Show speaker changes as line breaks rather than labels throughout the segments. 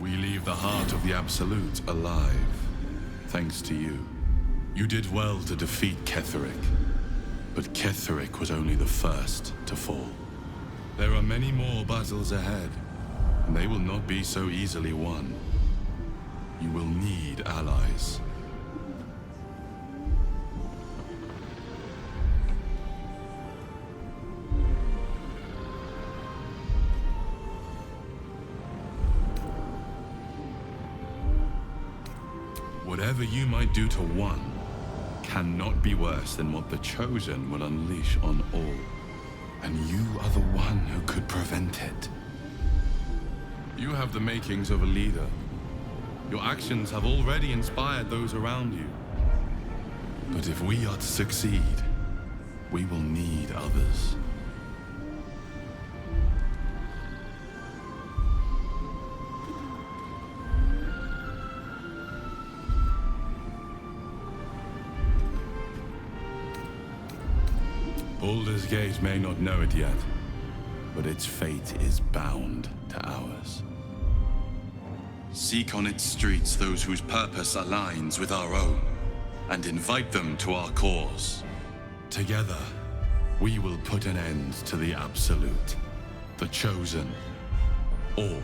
We leave the heart of the Absolute alive, thanks to you. You did well to defeat Ketheric, but Ketheric was only the first to fall. There are many more battles ahead, and they will not be so easily won. You will need allies. Whatever you might do to one cannot be worse than what the Chosen will unleash on all. And you are the one who could prevent it. You have the makings of a leader. Your actions have already inspired those around you. But if we are to succeed, we will need others. Baldur's Gate may not know it yet, but its fate is bound to ours. Seek on its streets those whose purpose aligns with our own, and invite them to our cause. Together, we will put an end to the Absolute, the Chosen, all.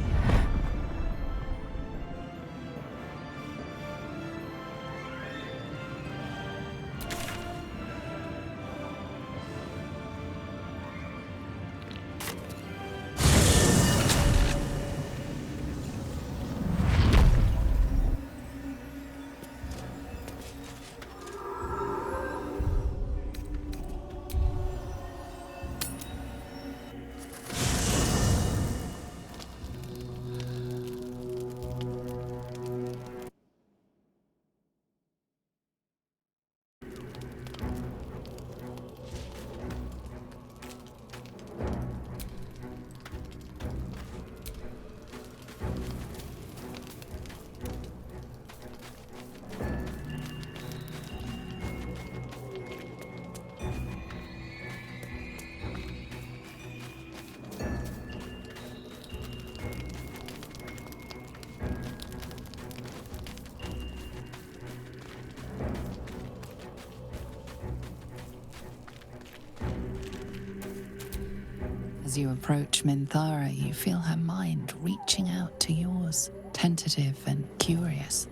As you approach Minthara, you feel her mind reaching out to yours, tentative and curious.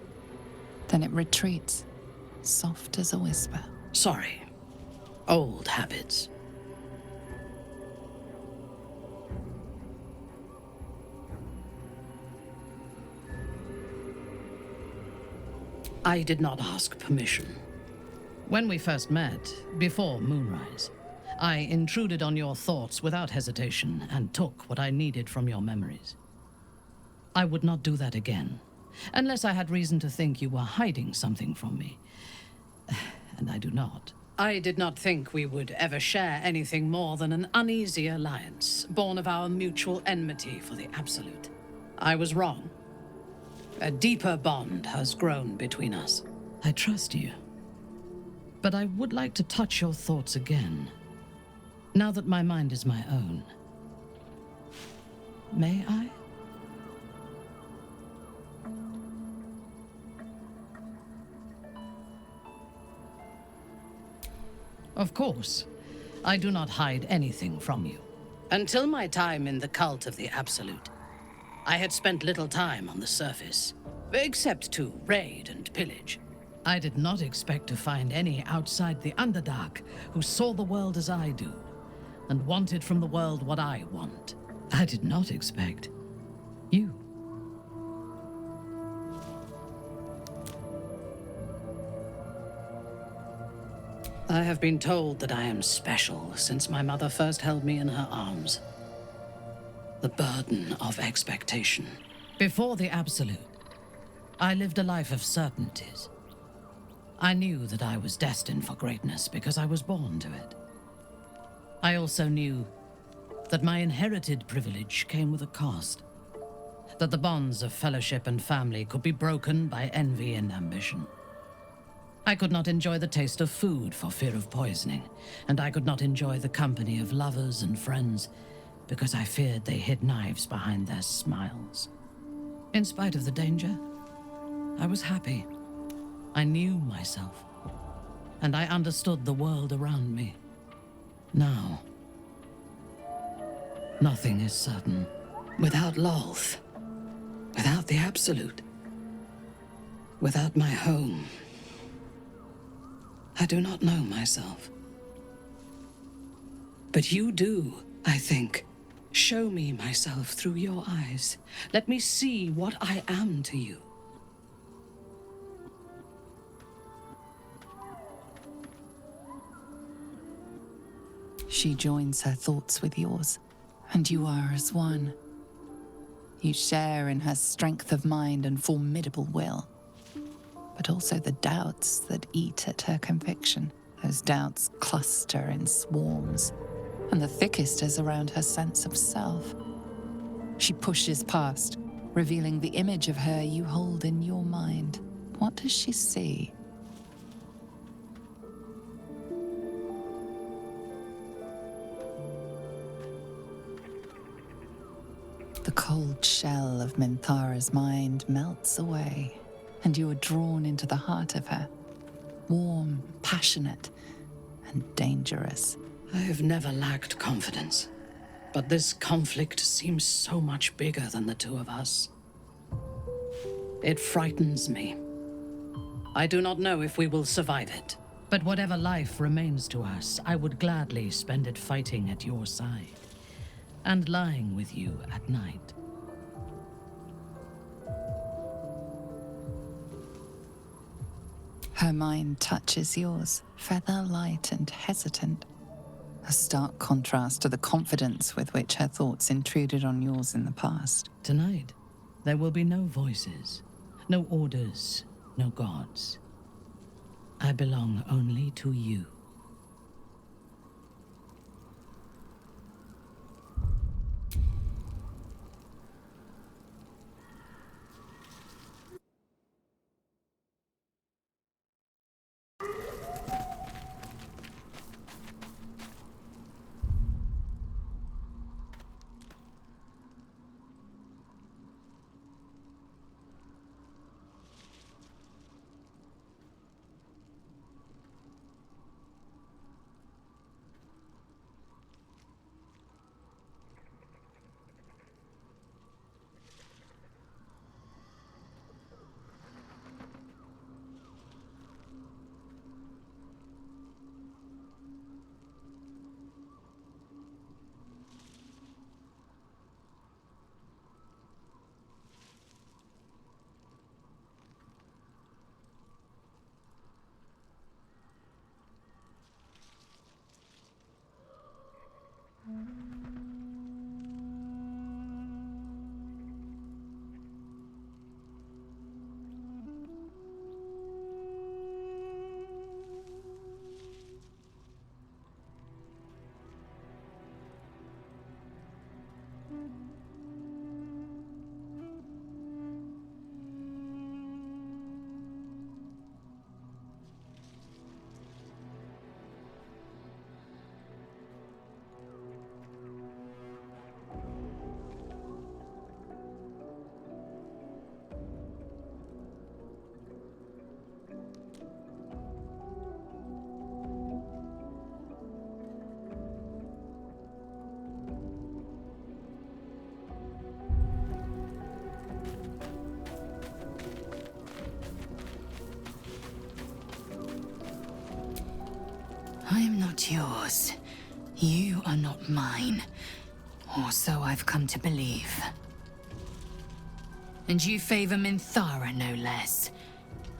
Then it retreats, soft as a whisper.
Sorry. Old habits. I did not ask permission. When we first met, before moonrise, I intruded on your thoughts without hesitation and took what I needed from your memories. I would not do that again, unless I had reason to think you were hiding something from me. And I do not. I did not think we would ever share anything more than an uneasy alliance, born of our mutual enmity for the Absolute. I was wrong. A deeper bond has grown between us. I trust you. But I would like to touch your thoughts again, now that my mind is my own. May I? Of course. I do not hide anything from you. Until my time in the cult of the Absolute, I had spent little time on the surface, except to raid and pillage. I did not expect to find any outside the Underdark who saw the world as I do, and wanted from the world what I want. I did not expect you. I have been told that I am special since my mother first held me in her arms. The burden of expectation. Before the Absolute, I lived a life of certainties. I knew that I was destined for greatness because I was born to it. I also knew that my inherited privilege came with a cost. That the bonds of fellowship and family could be broken by envy and ambition. I could not enjoy the taste of food for fear of poisoning, and I could not enjoy the company of lovers and friends because I feared they hid knives behind their smiles. In spite of the danger, I was happy. I knew myself, and I understood the world around me. Now, nothing is certain. Without Lolth, without the Absolute, without my home, I do not know myself. But you do, I think. Show me myself through your eyes. Let me see what I am to you.
She joins her thoughts with yours, and you are as one. You share in her strength of mind and formidable will, but also the doubts that eat at her conviction. Those doubts cluster in swarms, and the thickest is around her sense of self. She pushes past, revealing the image of her you hold in your mind. What does she see? The cold shell of Minthara's mind melts away, and you are drawn into the heart of her, warm, passionate, and dangerous.
I have never lacked confidence, but this conflict seems so much bigger than the two of us. It frightens me. I do not know if we will survive it, but whatever life remains to us, I would gladly spend it fighting at your side and lying with you at night.
Her mind touches yours, feather light and hesitant. A stark contrast to the confidence with which her thoughts intruded on yours in the past.
Tonight, there will be no voices, no orders, no gods. I belong only to you.
I am not yours. You are not mine. Or so I've come to believe. And you favor Minthara, no less.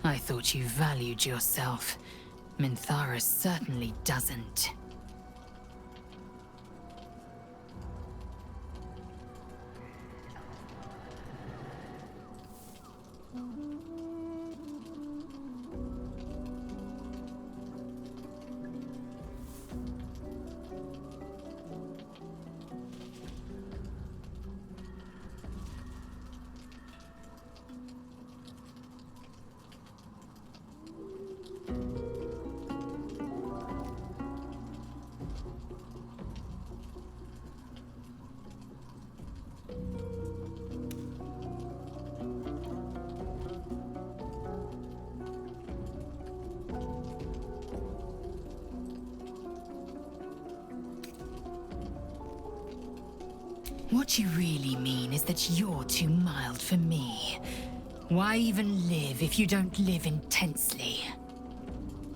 I thought you valued yourself. Minthara certainly doesn't. What you really mean is that you're too mild for me. Why even live if you don't live intensely?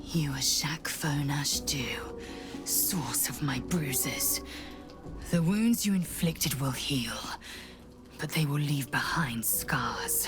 You are Shak Fonash Dew, source of my bruises. The wounds you inflicted will heal, but they will leave behind scars.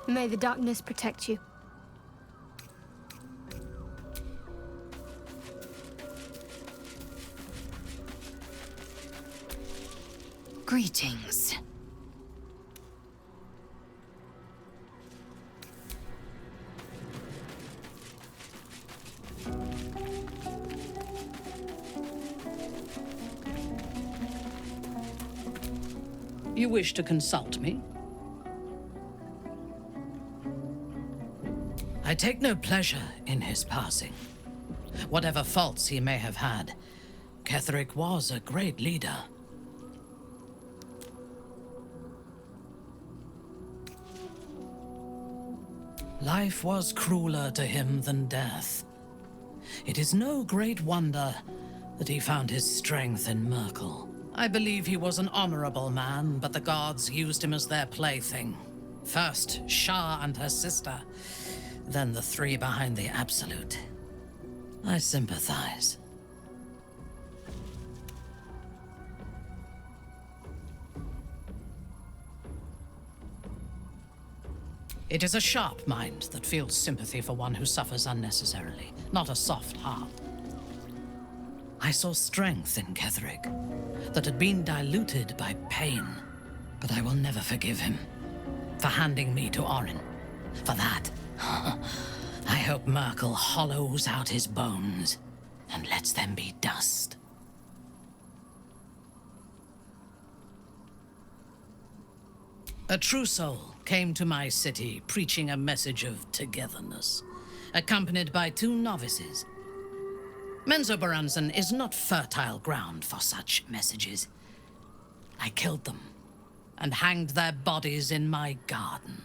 May the darkness protect you.
Greetings.
You wish to consult me? I take no pleasure in his passing. Whatever faults he may have had, Ketheric was a great leader. Life was crueler to him than death. It is no great wonder that he found his strength in Merkel. I believe he was an honorable man, but the gods used him as their plaything. First, Shah and her sister, then the three behind the Absolute. I sympathize. It is a sharp mind that feels sympathy for one who suffers unnecessarily, not a soft heart. I saw strength in Ketheric that had been diluted by pain, but I will never forgive him for handing me to Orin. For that, I hope Merkel hollows out his bones and lets them be dust. A true soul came to my city preaching a message of togetherness, accompanied by 2 novices. Menzoberranzan is not fertile ground for such messages. I killed them and hanged their bodies in my garden.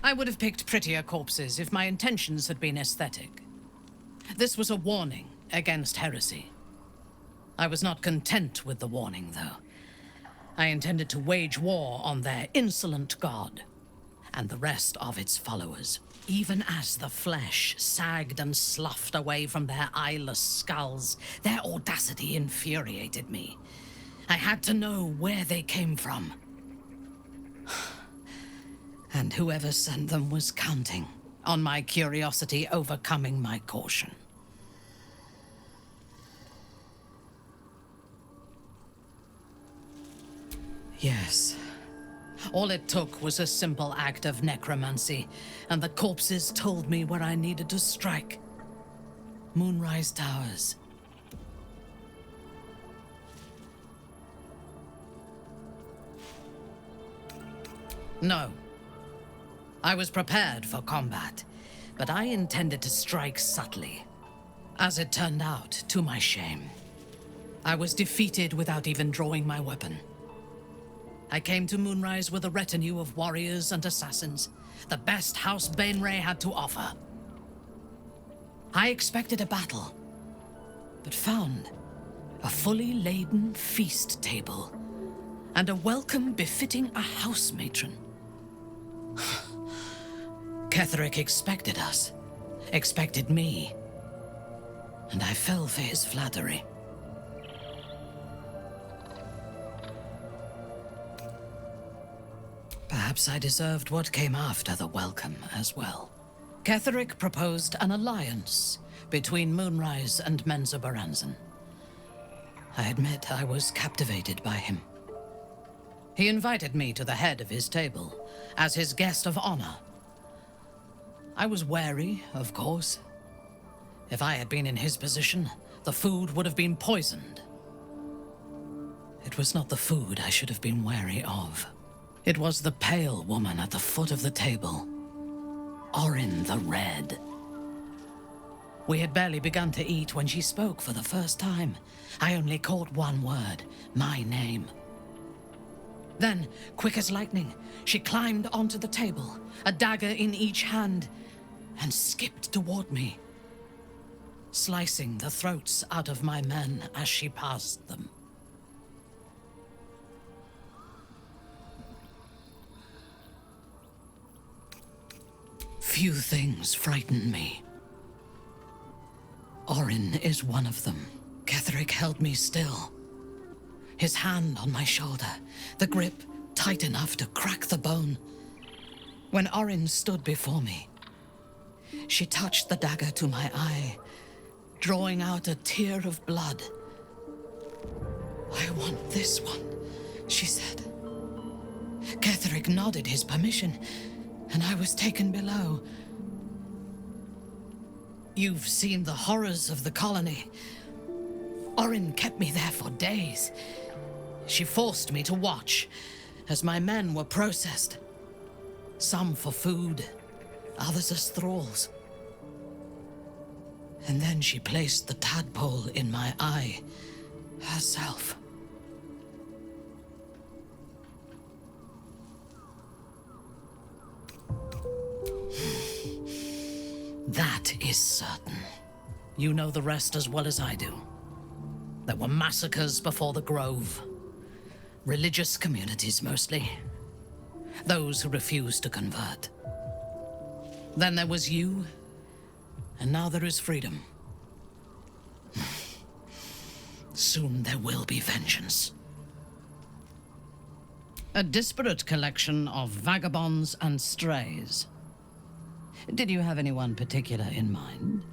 I would have picked prettier corpses if my intentions had been aesthetic. This was a warning against heresy. I was not content with the warning, though. I intended to wage war on their insolent god and the rest of its followers. Even as the flesh sagged and sloughed away from their eyeless skulls, their audacity infuriated me. I had to know where they came from. And whoever sent them was counting on my curiosity overcoming my caution. Yes. All it took was a simple act of necromancy, and the corpses told me where I needed to strike. Moonrise Towers. No. I was prepared for combat, but I intended to strike subtly. As it turned out, to my shame, I was defeated without even drawing my weapon. I came to Moonrise with a retinue of warriors and assassins, the best House Bainray had to offer. I expected a battle, but found a fully laden feast table and a welcome befitting a house matron. Ketheric expected us, expected me, and I fell for his flattery. Perhaps I deserved what came after the welcome as well. Ketheric proposed an alliance between Moonrise and Menzoberranzan. I admit I was captivated by him. He invited me to the head of his table as his guest of honor. I was wary, of course. If I had been in his position, the food would have been poisoned. It was not the food I should have been wary of. It was the pale woman at the foot of the table. Orin the Red. We had barely begun to eat when she spoke for the first time. I only caught one word, my name. Then, quick as lightning, she climbed onto the table, a dagger in each hand, and skipped toward me, slicing the throats out of my men as she passed them. Few things frighten me. Orin is one of them. Ketheric held me still, his hand on my shoulder, the grip tight enough to crack the bone. When Orin stood before me, she touched the dagger to my eye, drawing out a tear of blood. "I want this one," she said. Ketheric nodded his permission, and I was taken below. You've seen the horrors of the colony. Orin kept me there for days. She forced me to watch as my men were processed. Some for food, others as thralls. And then she placed the tadpole in my eye herself. That is certain. You know the rest as well as I do. There were massacres before the Grove. Religious communities, mostly. Those who refused to convert. Then there was you, and now there is freedom. Soon there will be vengeance. A disparate collection of vagabonds and strays. Did you have anyone particular in mind?